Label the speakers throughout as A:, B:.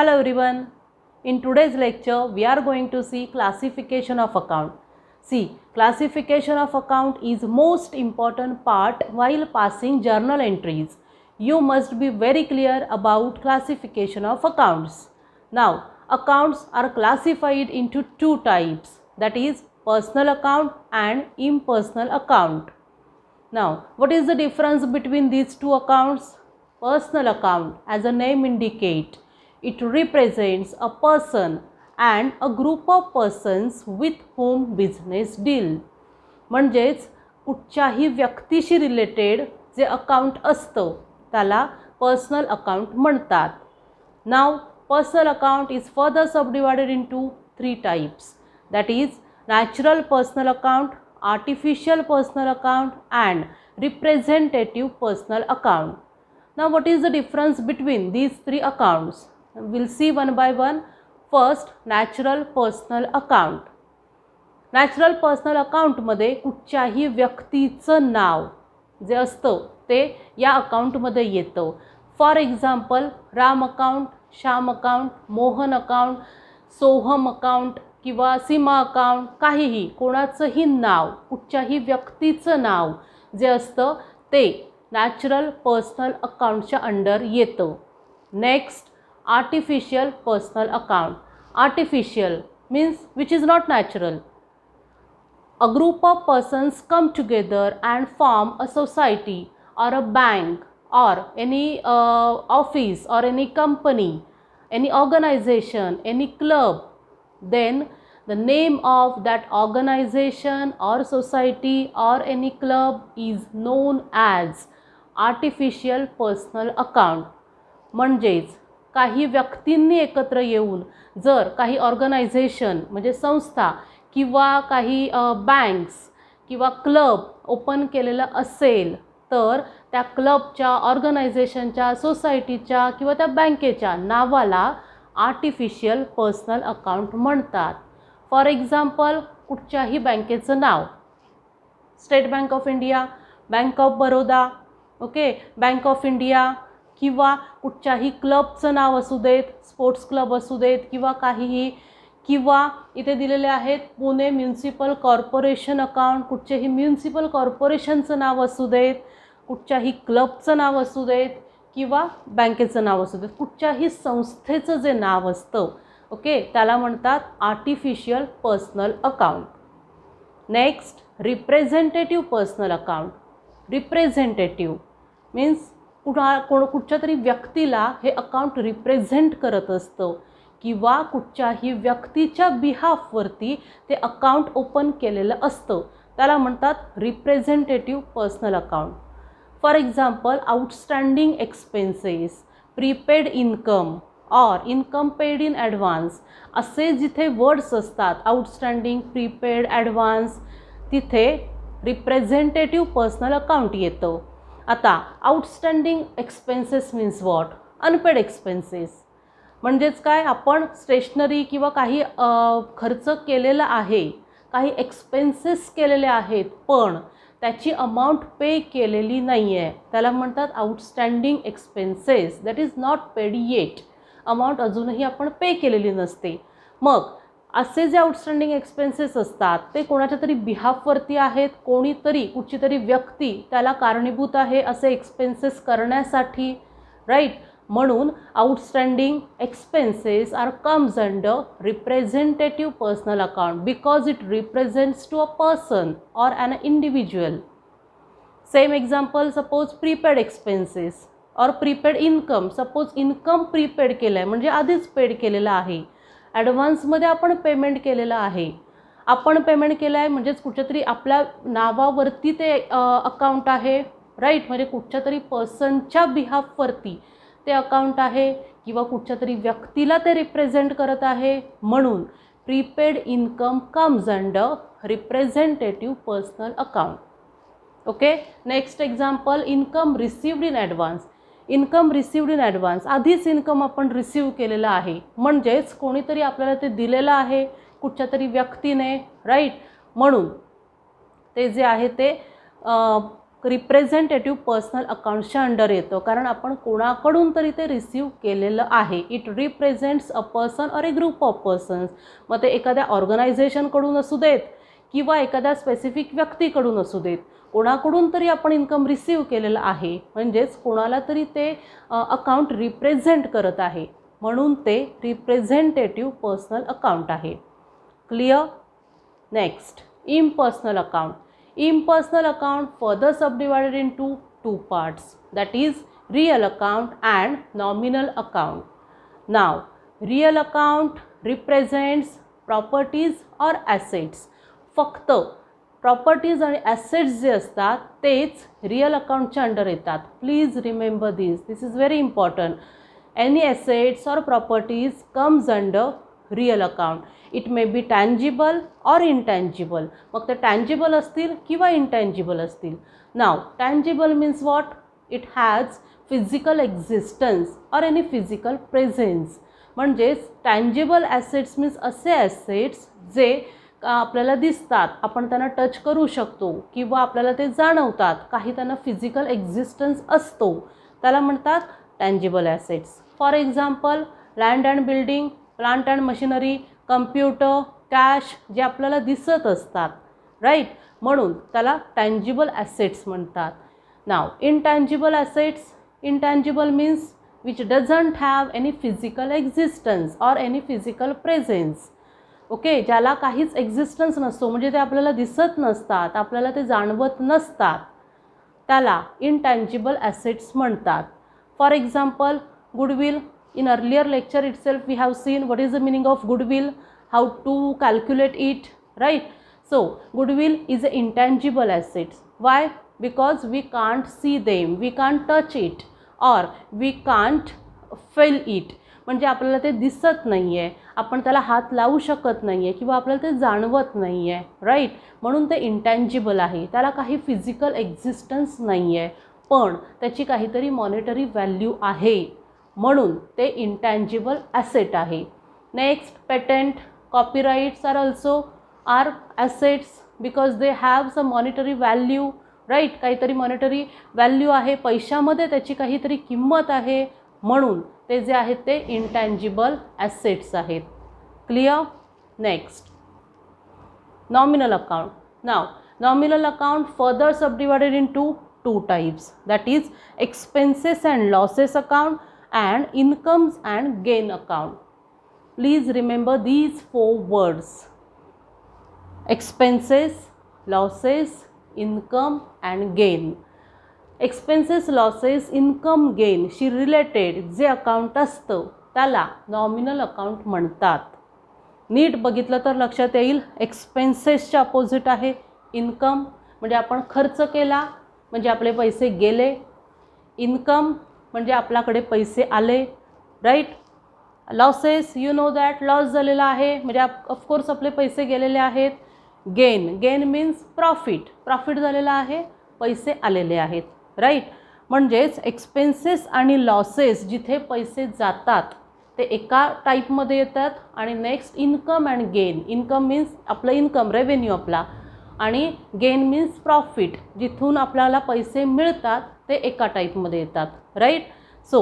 A: Hello everyone. In today's lecture, we are going to see classification of account. See, classification of account is most important part while passing journal entries. You must be very clear about classification of accounts. Now, accounts are classified into two types, that is personal account and impersonal account. Now, what is the difference between these two accounts? Personal account, as the name indicates, it represents a person and a group of persons with whom business deal. म्हणजेच कुठच्याही व्यक्तीशी related जे account असतं त्याला personal account म्हणतात. Now, personal account is further subdivided into three types, that is natural personal account, artificial personal account and representative personal account. Now, what is the difference between these three accounts? We'll see one by one. First, natural personal account. Natural personal अकाउंटमध्ये कुठच्याही व्यक्तीचं नाव जे असतं ते या अकाउंटमध्ये येतं. For example Ram account, Shyam account, Mohan account, Soham account किंवा सीमा अकाउंट, काहीही कोणाचंही नाव, कुठच्याही व्यक्तीचं नाव जे असतं ते नॅचरल पर्सनल अकाउंटच्या अंडर येतं. Next, artificial personal account. Artificial means which is not natural. A group of persons come together and form a society or a bank or any office or any company, any organization, any club. Then the name of that organization or society or any club is known as artificial personal account. म्हणजेच काही व्यक्तींनी एकत्र येऊन जर काही organisation म्हणजे संस्था किंवा काही बँक्स किंवा क्लब ओपन केलेलं असेल तर त्या क्लबच्या, ऑर्गनायझेशनच्या, सोसायटीच्या किंवा त्या बँकेच्या नावाला आर्टिफिशियल पर्सनल अकाउंट म्हणतात. फॉर एक्झाम्पल कुठच्याही बँकेचं नाव, State Bank of India, Bank of Baroda, okay, Bank of India, किंवा कुठच्याही क्लबचं नाव असू देत, स्पोर्ट्स क्लब असू देत किंवा काहीही, किंवा इथे दिलेले आहेत पुणे म्युन्सिपल कॉर्पोरेशन अकाउंट, कुठचेही म्युन्सिपल कॉर्पोरेशनचं नाव असू देत, कुठच्याही क्लबचं नाव असू देत किंवा बँकेचं नाव असू देत, कुठच्याही संस्थेचं जे नाव असतं ओके त्याला म्हणतात artificial personal account. Next, representative personal account. Representative means कुठच्या तरी व्यक्तीला हे अकाउंट रिप्रेझेंट करत असतं किंवा कुठच्याही व्यक्तीच्या बिहाफवरती ते अकाउंट ओपन केलेलं असतं त्याला म्हणतात representative personal account. For example outstanding expenses, prepaid income और इन्कम पेड इन ॲडव्हान्स असे जिथे वर्ड्स असतात, आउटस्टँडिंग, प्रीपेड, ॲडव्हान्स, तिथे रिप्रेझेंटेटिव्ह पर्सनल अकाउंट येतं. आता outstanding expenses means what? Unpaid expenses. म्हणजेच काय, आपण स्टेशनरी किंवा काही खर्च केलेला आहे, काही एक्सपेन्सेस केलेले आहेत पण त्याची अमाऊंट पे केलेली नाही आहे त्याला म्हणतात outstanding expenses. That is not paid eight. Amount अजूनही आपण पे केलेली नसते. मग असे जे आउटस्टँडिंग एक्सपेन्सेस असतात ते कोणाच्या तरी बिहाफवरती आहेत, कोणीतरी, कुठची तरी व्यक्ती त्याला कारणीभूत आहे असे एक्सपेन्सेस करण्यासाठी, राईट. म्हणून outstanding expenses are comes under representative personal account because it represents to a person और an individual. Same example, suppose prepaid expenses और prepaid income. Suppose income prepaid केलं आहे म्हणजे आधीच पेड केलेलं आहे, ॲडव्हान्समध्ये आपण पेमेंट केलेलं आहे. आपण पेमेंट केलं आहे म्हणजेच कुठच्या तरी आपल्या नावावरती ते अकाउंट आहे, राईट. म्हणजे कुठच्या तरी पर्सनच्या बिहाफवरती ते अकाउंट आहे किंवा कुठच्या तरी व्यक्तीला ते रिप्रेझेंट करत आहे. म्हणून prepaid income comes under representative personal account. Okay. Next example, income received in advance. Income received in advance, आधीच इन्कम आपण रिसीव केलेलं आहे म्हणजेच कोणीतरी आपल्याला ते दिलेलं आहे कुठच्या तरी व्यक्तीने, राईट. म्हणून ते जे आहे ते रिप्रेझेंटेटिव्ह पर्सनल अकाउंट्सच्या अंडर येतं, कारण आपण कोणाकडून तरी ते रिसीव केलेलं आहे. It represents a person or A group of persons. मग ते एखाद्या ऑर्गनायझेशनकडून असू देत किंवा एखाद्या स्पेसिफिक व्यक्तीकडून असू देत, कोणाकडून तरी आपण इन्कम रिसीव केलेलं आहे, म्हणजेच कोणाला तरी ते अकाउंट रिप्रेझेंट करत आहे, म्हणून ते रिप्रेझेंटेटिव्ह पर्सनल अकाउंट आहे. Clear? Next, impersonal account. Impersonal account further subdivided into two parts, that is real account and nominal account. Now, real account represents properties or assets. फक्त प्रॉपर्टीज आणि assets जे असतात तेच रिअल अकाउंटच्या under येतात. Please remember this is very important. Any assets और properties comes under real account. It may be tangible और intangible. मग ते टँजिबल असतील किंवा इनटँजिबल असतील. Now tangible means what? It has physical existence और एनी फिजिकल प्रेझेन्स. म्हणजेच tangible assets means असे ॲसेट्स जे आपल्याला दिसतात, आपण त्यांना टच करू शकतो किंवा आपल्याला ते जाणवतात, काही त्यांना फिजिकल एक्झिस्टन्स असतो, त्याला म्हणतात tangible assets. For example land and building, plant and machinery, computer, cash जे आपल्याला दिसत असतात, राईट, म्हणून त्याला टँजिबल ॲसेट्स म्हणतात. Now intangible assets. Intangible means which doesn't have any physical existence और एनी फिजिकल प्रेझेन्स. ओके, ज्याला काहीच एक्झिस्टन्स नसतो, म्हणजे ते आपल्याला दिसत नसतात, आपल्याला ते जाणवत नसतात, त्याला इनटँजिबल ॲसेट्स म्हणतात. For example goodwill. In earlier lecture itself we have seen what is the meaning of goodwill, how to calculate it, right? So goodwill is an intangible asset. Why? Because we can't see them, we can't touch it or we can't feel it. म्हणजे आपल्याला ते दिसत नाही आहे, आपण त्याला हात लावू शकत नाही आहे किंवा आपल्याला ते जाणवत नाही आहे, राईट, म्हणून ते इंटँजिबल आहे. त्याला काही फिजिकल एक्झिस्टन्स नाही आहे, पण त्याची काहीतरी मॉनिटरी व्हॅल्यू आहे, म्हणून ते इंटँजिबल ॲसेट आहे. Next, patent, copyrights are also are assets because they have some monetary value, right, काहीतरी मॉनिटरी व्हॅल्यू आहे, पैशामध्ये त्याची काहीतरी किंमत आहे, म्हणून ते जे आहेत ते इंटँजिबल ॲसेट्स आहेत. Clear? Next, nominal account. Now nominal account further subdivided into two types, that is expenses and losses account and incomes and gain account. Please remember these four words: expenses, losses, income and gain. Expenses, losses, income, gain she related जे account असतं त्याला nominal account म्हणतात. नीट बघितलं तर लक्षात येईल, एक्सपेन्सेसच्या opposite आहे income, म्हणजे आपण खर्च केला म्हणजे आपले पैसे गेले. इन्कम म्हणजे आपल्याकडे पैसे आले, right. Losses, you know that, loss झालेला आहे म्हणजे ऑफकोर्स आपले पैसे गेलेले आहेत. Gain, gain means profit, profit झालेला आहे, पैसे आलेले आहेत, राईट. म्हणजेच एक्सपेन्सेस आणि लॉसेस जिथे पैसे जातात ते एका टाईपमध्ये येतात. आणि next income and gain. Income means आपलं इन्कम, रेव्हेन्यू आपला, आणि गेन मीन्स प्रॉफिट, जिथून आपल्याला पैसे मिळतात ते एका टाईपमध्ये येतात, right. So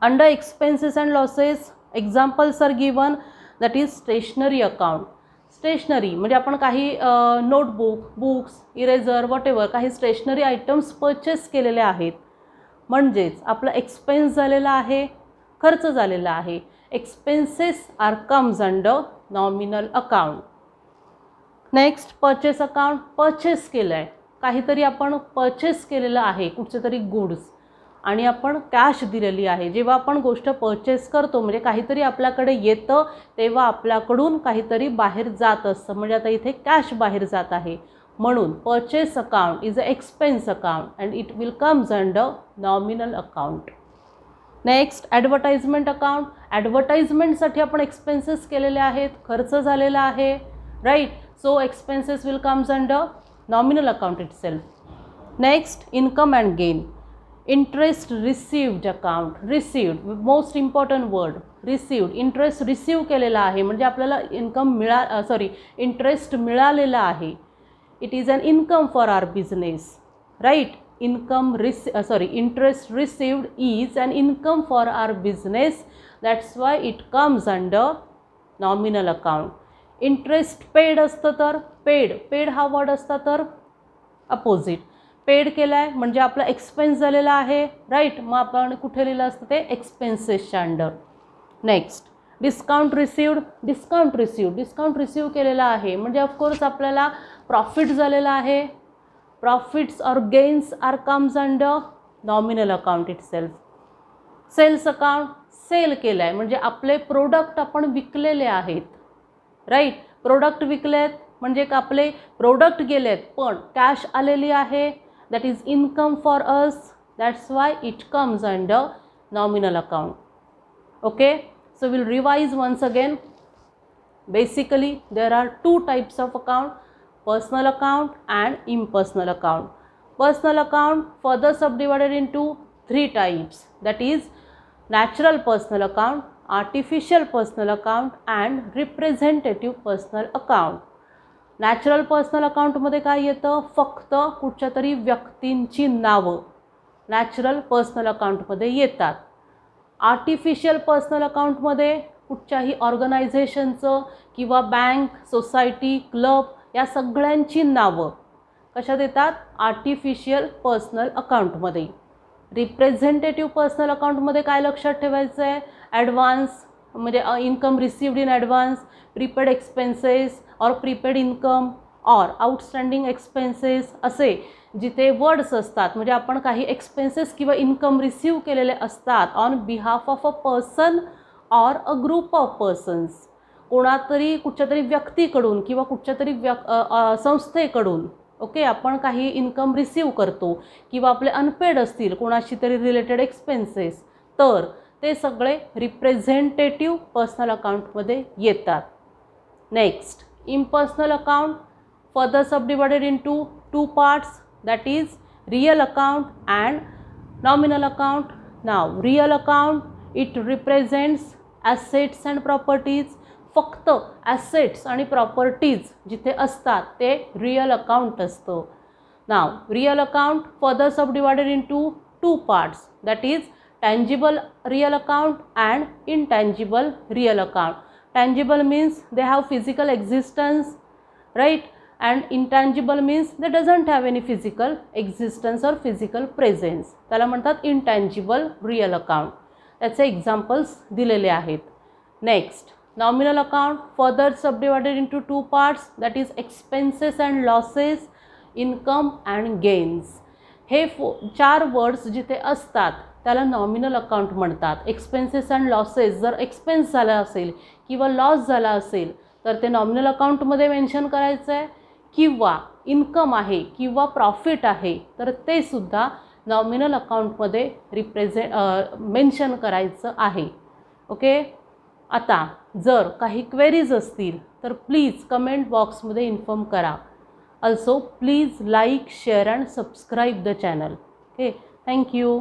A: under expenses and losses examples are given, that is stationery account. Stationery म्हणजे आपण काही नोटबुक, बुक्स, इरेझर, वॉटेवर काही स्टेशनरी आयटम्स परचेस केलेले आहेत, म्हणजेच आपला एक्सपेन्स झालेला आहे, खर्च झालेला आहे. Expenses are comes under nominal account. Next, purchase account. Purchase केलं आहे, काहीतरी आपण परचेस केलेलं आहे, कुठचे तरी गुड्स, आणि आपण कॅश दिलेली आहे. जेव्हा आपण गोष्ट परचेस करतो म्हणजे काहीतरी आपल्याकडे येतं तेव्हा आपल्याकडून काहीतरी बाहेर जात असतं, म्हणजे आता इथे कॅश बाहेर जात आहे, म्हणून purchase account is a expense account and it will comes under nominal account. Next, advertisement account. ॲडव्हर्टाइजमेंटसाठी आपण एक्सपेन्सेस केलेले आहेत, खर्च झालेला आहे, right. So expenses will comes under nominal account itself. Next, income and gain. Interest received account. Received, most important word, received. Interest receive केलेला आहे म्हणजे आपल्याला इन्कम इंटरेस्ट मिळालेला आहे. It is an income for our business, right? Interest received is an income for our business, that's why it comes under nominal account. Interest paid असतं तर paid हा word असता तर अपोजिट, पेड केला आहे म्हणजे आपला एक्सपेन्स झालेला आहे, राईट? मग आपण कुठे लिहिलं असतं ते एक्सपेन्सेसच्या अंडर. नेक्स्ट डिस्काउंट रिसीव्ह केलेला आहे म्हणजे ऑफकोर्स आपल्याला प्रॉफिट झालेला आहे. प्रॉफिट्स और gains are comes under nominal account itself. Sales account, sale केलं आहे म्हणजे आपले प्रोडक्ट आपण विकलेले आहेत, राईट? प्रोडक्ट विकलेत म्हणजे आपले प्रोडक्ट गेलेत पण कॅश आलेली आहे, that is income for us, that's why it comes under nominal account. Okay, so we'll revise once again. Basically there are two types of account, personal account and impersonal account. Personal account further subdivided into three types, that is natural personal account, artificial personal account and representative personal account. Natural personal अकाउंटमध्ये काय येतं? फक्त कुठच्या तरी व्यक्तींची नावं natural personal अकाउंटमध्ये येतात. आर्टिफिशियल पर्सनल अकाउंटमध्ये कुठच्याही ऑर्गनायझेशनचं किंवा बँक, सोसायटी, क्लब या सगळ्यांची नावं कशात येतात? आर्टिफिशियल पर्सनल अकाउंटमध्ये. रिप्रेझेंटेटिव्ह पर्सनल अकाउंटमध्ये काय लक्षात ठेवायचं आहे? ॲडव्हान्स म्हणजे income received in advance, prepaid expenses और प्रीपेड इन्कम और आउटस्टँडिंग एक्सपेन्सेस असे जिथे वर्ड्स असतात म्हणजे आपण काही एक्सपेन्सेस किंवा इन्कम रिसीव केलेले असतात on behalf of a person और अ ग्रुप ऑफ पर्सन्स. कोणातरी कुठच्या तरी व्यक्तीकडून किंवा कुठच्या तरी संस्थेकडून ओके आपण काही इन्कम रिसीव करतो किंवा आपले अनपेड असतील कोणाशी तरी रिलेटेड एक्सपेन्सेस, तर ते सगळे रिप्रेझेंटेटिव्ह पर्सनल अकाउंटमध्ये येतात. Next impersonal account further subdivided into two parts, that is real account and nominal account. Now real account it represents assets and properties. फक्त assets आणि properties जिथे असतात ते real account असतं. Now real account further subdivided into two parts, that is tangible real account and intangible real account. Tangible means they have physical existence, right? And intangible means they doesn't have any physical existence or physical presence. त्याला म्हणतात intangible real account. त्याचे examples दिलेले आहेत. Next, nominal account further subdivided into two parts, that is expenses and losses, income and gains. हे चार words जिथे असतात त्याला नॉमिनल अकाउंट म्हणतात. एक्सपेन्सेस अँड लॉसेस, जर एक्सपेन्स झाला असेल किंवा लॉस झाला असेल तर ते नॉमिनल अकाउंटमध्ये मेन्शन करायचं आहे, किंवा इन्कम आहे किंवा प्रॉफिट आहे तर ते सुद्धा नॉमिनल अकाउंटमध्ये मेन्शन करायचं आहे. ओके, आता जर काही क्वेरीज असतील तर प्लीज कमेंट बॉक्समध्ये इन्फॉर्म करा. Also please like, share and subscribe the channel. Okay, thank you.